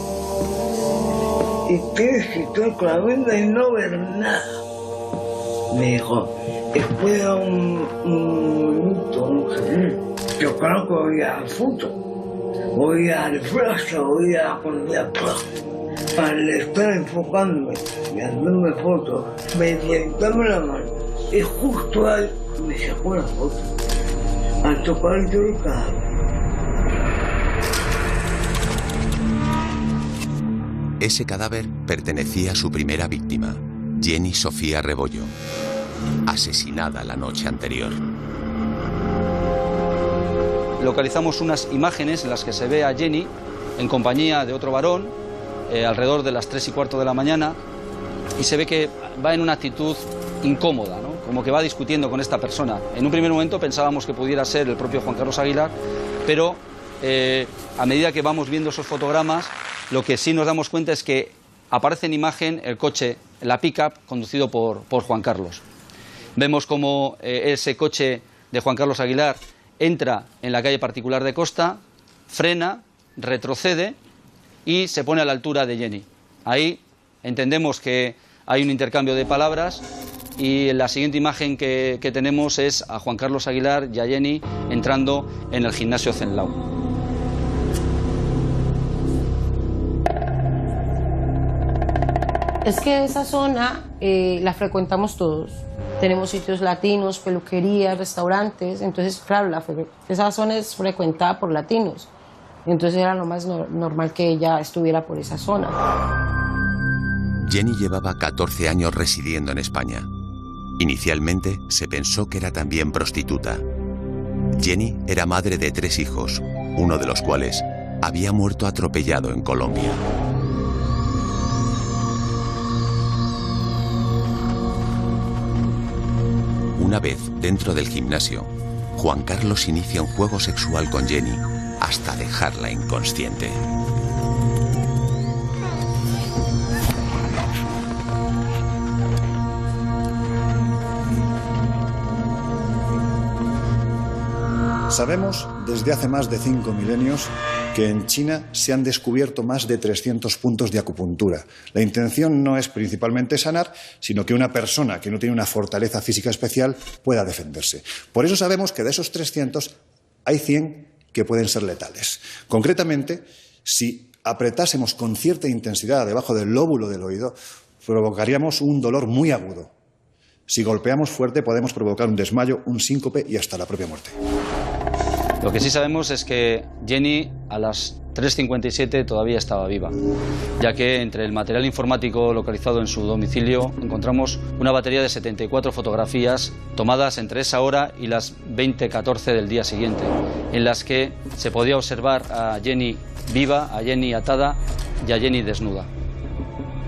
Y tienes que estar con la venda y no ver nada. Me dijo, espera un minuto, un segundo. Yo creo que voy a la foto. Voy al flash, voy a poner para estar enfocándome y hacerme fotos. Me dame la mano. Y justo ahí me sacó la foto. Al tocar yo el cadáver. Ese cadáver pertenecía a su primera víctima, Jenny Sofía Rebollo, asesinada la noche anterior. Localizamos unas imágenes en las que se ve a Jenny en compañía de otro varón alrededor de las 3:15 de la mañana y se ve que va en una actitud incómoda, ¿no? Como que va discutiendo con esta persona. En un primer momento pensábamos que pudiera ser el propio Juan Carlos Aguilar, pero a medida que vamos viendo esos fotogramas, lo que sí nos damos cuenta es que aparece en imagen el coche, la pick-up, conducido por Juan Carlos. Vemos cómo ese coche de Juan Carlos Aguilar entra en la calle particular de Costa, frena, retrocede y se pone a la altura de Jenny. Ahí entendemos que hay un intercambio de palabras y la siguiente imagen que tenemos es a Juan Carlos Aguilar y a Jenny entrando en el gimnasio Zenlau. Es que esa zona la frecuentamos todos. Tenemos sitios latinos, peluquerías, restaurantes. Entonces, claro, esa zona es frecuentada por latinos. Entonces era lo más normal que ella estuviera por esa zona. Jenny llevaba 14 años residiendo en España. Inicialmente se pensó que era también prostituta. Jenny era madre de 3 hijos, uno de los cuales había muerto atropellado en Colombia. Una vez dentro del gimnasio, Juan Carlos inicia un juego sexual con Jenny hasta dejarla inconsciente. Sabemos desde hace más de 5 milenios que en China se han descubierto más de 300 puntos de acupuntura. La intención no es principalmente sanar, sino que una persona que no tiene una fortaleza física especial pueda defenderse. Por eso sabemos que de esos 300 hay 100 que pueden ser letales. Concretamente, si apretásemos con cierta intensidad debajo del lóbulo del oído, provocaríamos un dolor muy agudo. Si golpeamos fuerte podemos provocar un desmayo, un síncope y hasta la propia muerte. Lo que sí sabemos es que Jenny a las 3:57 todavía estaba viva, ya que entre el material informático localizado en su domicilio encontramos una batería de 74 fotografías tomadas entre esa hora y las 20:14 del día siguiente, en las que se podía observar a Jenny viva, a Jenny atada y a Jenny desnuda.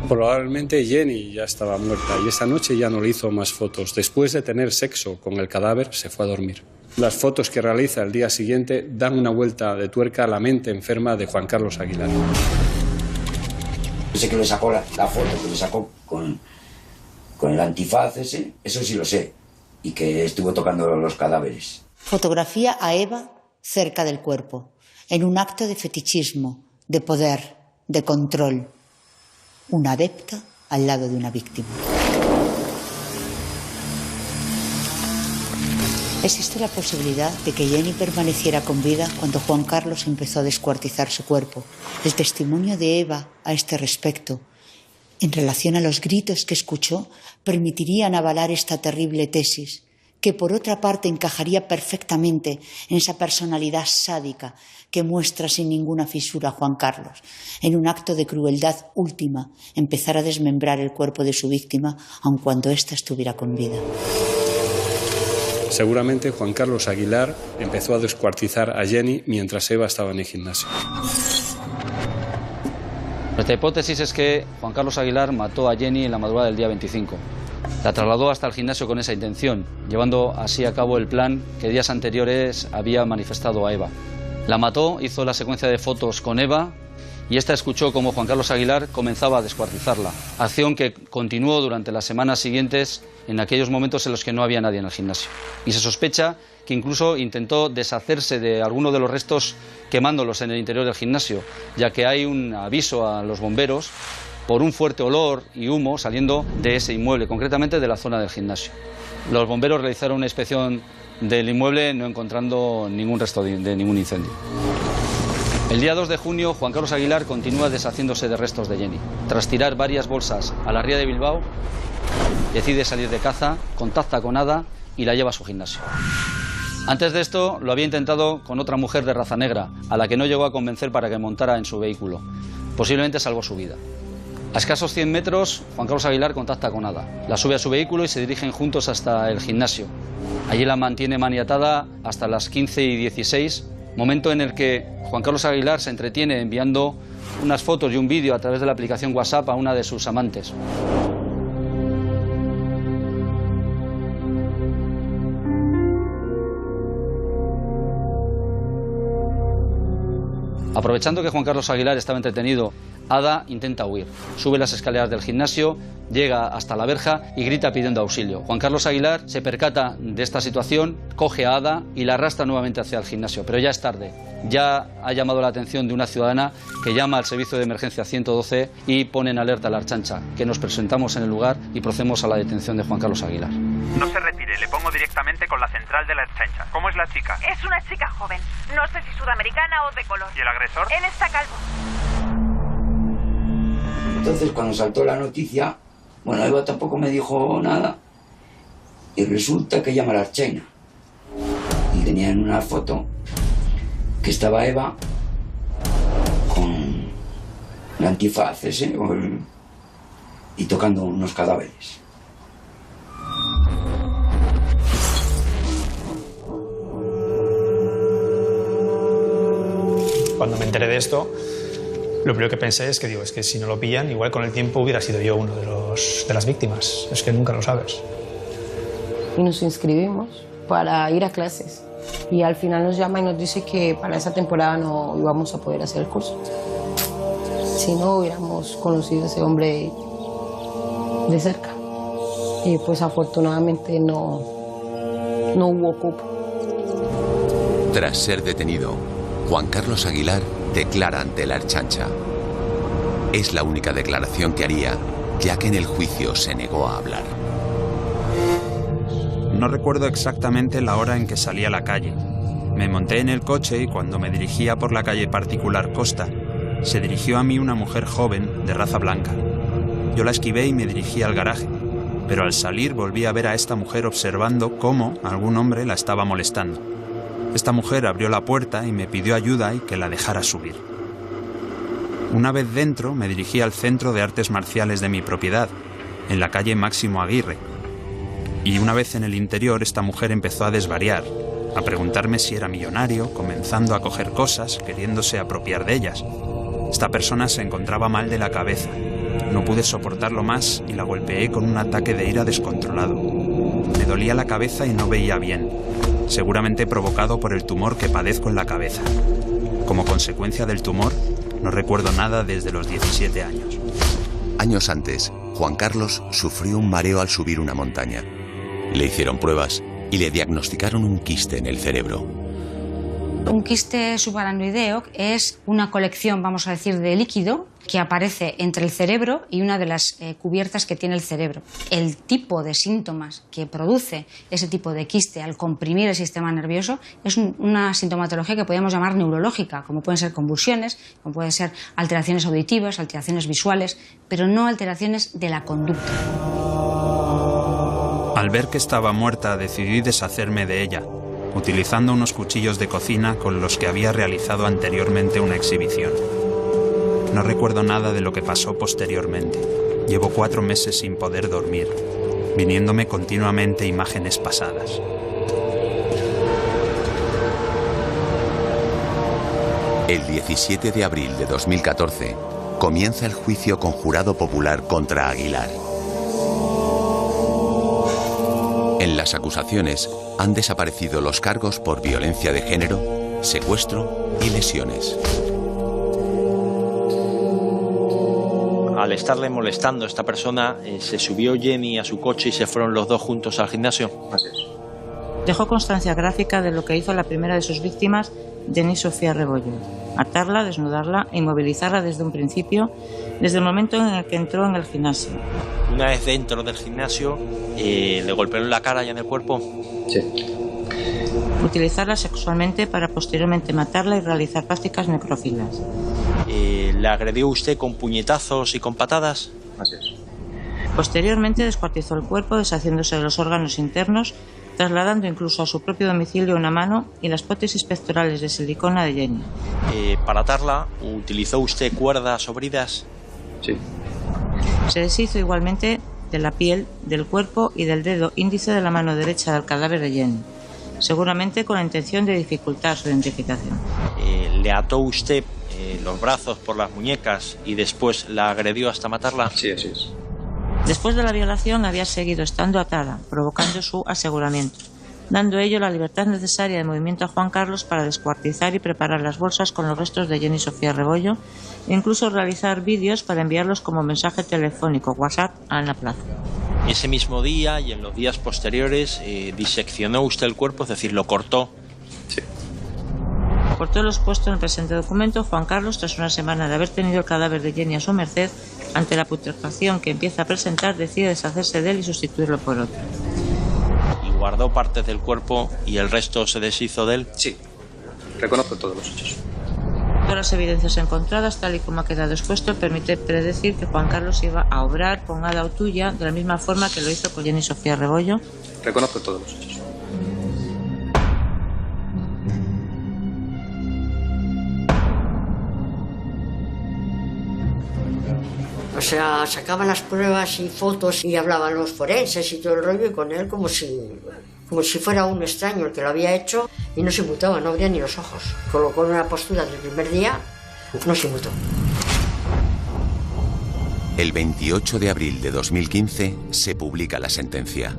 Probablemente Jenny ya estaba muerta y esa noche ya no le hizo más fotos. Después de tener sexo con el cadáver, se fue a dormir. Las fotos que realiza el día siguiente dan una vuelta de tuerca a la mente enferma de Juan Carlos Aguilar. Sé que le sacó la foto, que le sacó con el antifaz ese, eso sí lo sé, y que estuvo tocando los cadáveres. Fotografía a Eva cerca del cuerpo, en un acto de fetichismo, de poder, de control. Una adepta al lado de una víctima. Existe la posibilidad de que Jenny permaneciera con vida cuando Juan Carlos empezó a descuartizar su cuerpo. El testimonio de Eva a este respecto, en relación a los gritos que escuchó, permitirían avalar esta terrible tesis, que por otra parte encajaría perfectamente en esa personalidad sádica que muestra sin ninguna fisura Juan Carlos, en un acto de crueldad última, empezar a desmembrar el cuerpo de su víctima aun cuando ésta estuviera con vida. Seguramente Juan Carlos Aguilar empezó a descuartizar a Jenny mientras Eva estaba en el gimnasio. Nuestra hipótesis es que Juan Carlos Aguilar mató a Jenny en la madrugada del día 25. La trasladó hasta el gimnasio con esa intención, llevando así a cabo el plan que días anteriores había manifestado a Eva. La mató, hizo la secuencia de fotos con Eva y esta escuchó cómo Juan Carlos Aguilar comenzaba a descuartizarla, acción que continuó durante las semanas siguientes en aquellos momentos en los que no había nadie en el gimnasio. Y se sospecha que incluso intentó deshacerse de alguno de los restos quemándolos en el interior del gimnasio, ya que hay un aviso a los bomberos por un fuerte olor y humo saliendo de ese inmueble, concretamente de la zona del gimnasio. Los bomberos realizaron una inspección del inmueble no encontrando ningún resto de ningún incendio. El día 2 de junio, Juan Carlos Aguilar continúa deshaciéndose de restos de Jenny. Tras tirar varias bolsas a la ría de Bilbao, decide salir de caza, contacta con Ada y la lleva a su gimnasio. Antes de esto, lo había intentado con otra mujer de raza negra, a la que no llegó a convencer para que montara en su vehículo. Posiblemente salvó su vida. A escasos 100 metros, Juan Carlos Aguilar contacta con Ada. La sube a su vehículo y se dirigen juntos hasta el gimnasio. Allí la mantiene maniatada hasta las 15:16, momento en el que Juan Carlos Aguilar se entretiene enviando unas fotos y un vídeo a través de la aplicación WhatsApp a una de sus amantes. Aprovechando que Juan Carlos Aguilar estaba entretenido, Ada intenta huir. Sube las escaleras del gimnasio, llega hasta la verja y grita pidiendo auxilio. Juan Carlos Aguilar se percata de esta situación, coge a Ada y la arrastra nuevamente hacia el gimnasio, pero ya es tarde. Ya ha llamado la atención de una ciudadana que llama al servicio de emergencia 112 y pone en alerta a la Archancha, que nos presentamos en el lugar y procedemos a la detención de Juan Carlos Aguilar. No se retire, le pongo directamente con la central de la Archancha. ¿Cómo es la chica? Es una chica joven, no sé si sudamericana o de color. ¿Y el agresor? Él está calvo. Entonces, cuando saltó la noticia, bueno, Eva tampoco me dijo nada y resulta que llama a la Archaina y tenían una foto que estaba Eva con el antifaz ese y tocando unos cadáveres. Cuando me enteré de esto, lo primero que pensé es que si no lo pillan, igual con el tiempo hubiera sido yo uno de las víctimas. Es que nunca lo sabes. Y nos inscribimos para ir a clases. Y al final nos llama y nos dice que para esa temporada no íbamos a poder hacer el curso. Si no hubiéramos conocido a ese hombre de cerca. Y pues afortunadamente no hubo cupo. Tras ser detenido, Juan Carlos Aguilar declara ante la Archancha. Es la única declaración que haría, ya que en el juicio se negó a hablar. No recuerdo exactamente la hora en que salí a la calle. Me monté en el coche y cuando me dirigía por la calle particular Costa, se dirigió a mí una mujer joven de raza blanca. Yo la esquivé y me dirigí al garaje, pero al salir volví a ver a esta mujer observando cómo algún hombre la estaba molestando. Esta mujer abrió la puerta y me pidió ayuda y que la dejara subir. Una vez dentro, me dirigí al Centro de Artes Marciales de mi propiedad, en la calle Máximo Aguirre. Y una vez en el interior, esta mujer empezó a desvariar, a preguntarme si era millonario, comenzando a coger cosas, queriéndose apropiar de ellas. Esta persona se encontraba mal de la cabeza No pude soportarlo más y la golpeé con un ataque de ira descontrolado. Me dolía la cabeza y no veía bien, seguramente provocado por el tumor que padezco en la cabeza. Como consecuencia del tumor, no recuerdo nada desde los 17 años. Años antes, Juan Carlos sufrió un mareo al subir una montaña. Le hicieron pruebas y le diagnosticaron un quiste en el cerebro. Un quiste subaracnoideo es una colección, vamos a decir, de líquido que aparece entre el cerebro y una de las cubiertas que tiene el cerebro. El tipo de síntomas que produce ese tipo de quiste al comprimir el sistema nervioso es una sintomatología que podemos llamar neurológica, como pueden ser convulsiones, como pueden ser alteraciones auditivas, alteraciones visuales, pero no alteraciones de la conducta. Al ver que estaba muerta, decidí deshacerme de ella, utilizando unos cuchillos de cocina con los que había realizado anteriormente una exhibición. No recuerdo nada de lo que pasó posteriormente. Llevo 4 meses sin poder dormir, viniéndome continuamente imágenes pasadas. El 17 de abril de 2014 comienza el juicio con jurado popular contra Aguilar. En las acusaciones han desaparecido los cargos por violencia de género, secuestro y lesiones. Al estarle molestando a esta persona, se subió Jenny a su coche y se fueron los dos juntos al gimnasio. Así es. Dejó constancia gráfica de lo que hizo la primera de sus víctimas, Jenny Sofía Rebollo. Atarla, desnudarla e inmovilizarla desde un principio, desde el momento en el que entró en el gimnasio. Una vez dentro del gimnasio, ¿le golpeó en la cara y en el cuerpo? Sí. Utilizarla sexualmente para posteriormente matarla y realizar prácticas necrófilas. ¿Le agredió usted con puñetazos y con patadas? Así es. Posteriormente descuartizó el cuerpo, deshaciéndose de los órganos internos, trasladando incluso a su propio domicilio una mano y las prótesis pectorales de silicona de Jenny. Para atarla, ¿utilizó usted cuerdas o bridas? Sí. Se deshizo igualmente de la piel, del cuerpo y del dedo índice de la mano derecha del cadáver de Jenny, seguramente con la intención de dificultar su identificación. ¿Le ató usted los brazos por las muñecas y después la agredió hasta matarla? Sí, así es. Después de la violación había seguido estando atada, provocando su aseguramiento, dando ello la libertad necesaria de movimiento a Juan Carlos para descuartizar y preparar las bolsas con los restos de Jenny Sofía Rebollo e incluso realizar vídeos para enviarlos como mensaje telefónico WhatsApp a Ana Plaza. Ese mismo día y en los días posteriores diseccionó usted el cuerpo, es decir, lo cortó. Sí. Por todo lo expuesto en el presente documento, Juan Carlos, tras una semana de haber tenido el cadáver de Jenny a su merced, ante la putrefacción que empieza a presentar, decide deshacerse de él y sustituirlo por otro. ¿Y guardó partes del cuerpo y el resto se deshizo de él? Sí, reconozco todos los hechos. Todas las evidencias encontradas, tal y como ha quedado expuesto, permite predecir que Juan Carlos iba a obrar con Ada Otuya de la misma forma que lo hizo con Jenny Sofía Rebollo. Reconozco todos los hechos. O sea, sacaban las pruebas y fotos y hablaban los forenses y todo el rollo, y con él como si fuera un extraño el que lo había hecho, y no se inmutaba, no abría ni los ojos. Colocó en una postura del primer día, no se inmutó. El 28 de abril de 2015 se publica la sentencia.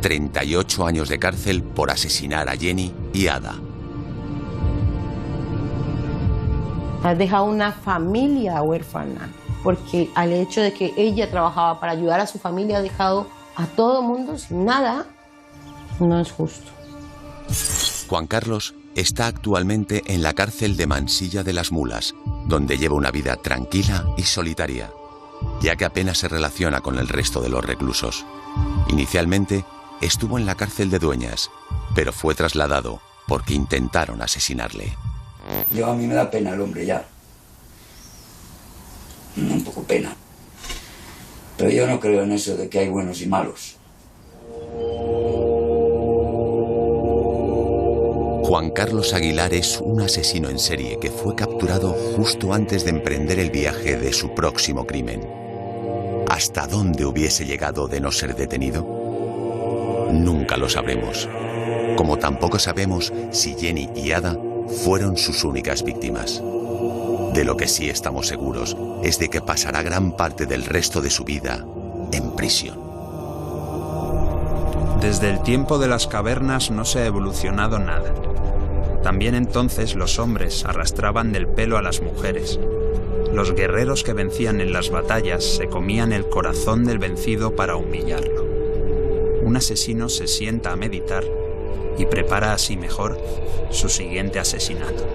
38 años de cárcel por asesinar a Jenny y Ada. Ha dejado una familia huérfana, porque al hecho de que ella trabajaba para ayudar a su familia ha dejado a todo el mundo sin nada. No es justo. Juan Carlos está actualmente en la cárcel de Mansilla de las Mulas, donde lleva una vida tranquila y solitaria, ya que apenas se relaciona con el resto de los reclusos. Inicialmente estuvo en la cárcel de Dueñas, pero fue trasladado porque intentaron asesinarle. A mí me da pena el hombre ya. Un poco pena. Pero yo no creo en eso de que hay buenos y malos. Juan Carlos Aguilar es un asesino en serie que fue capturado justo antes de emprender el viaje de su próximo crimen. ¿Hasta dónde hubiese llegado de no ser detenido? Nunca lo sabremos. Como tampoco sabemos si Jenny y Ada fueron sus únicas víctimas. De lo que sí estamos seguros es de que pasará gran parte del resto de su vida en prisión. Desde el tiempo de las cavernas no se ha evolucionado nada. También entonces los hombres arrastraban del pelo a las mujeres. Los guerreros que vencían en las batallas se comían el corazón del vencido para humillarlo. Un asesino se sienta a meditar y prepara así mejor su siguiente asesinato.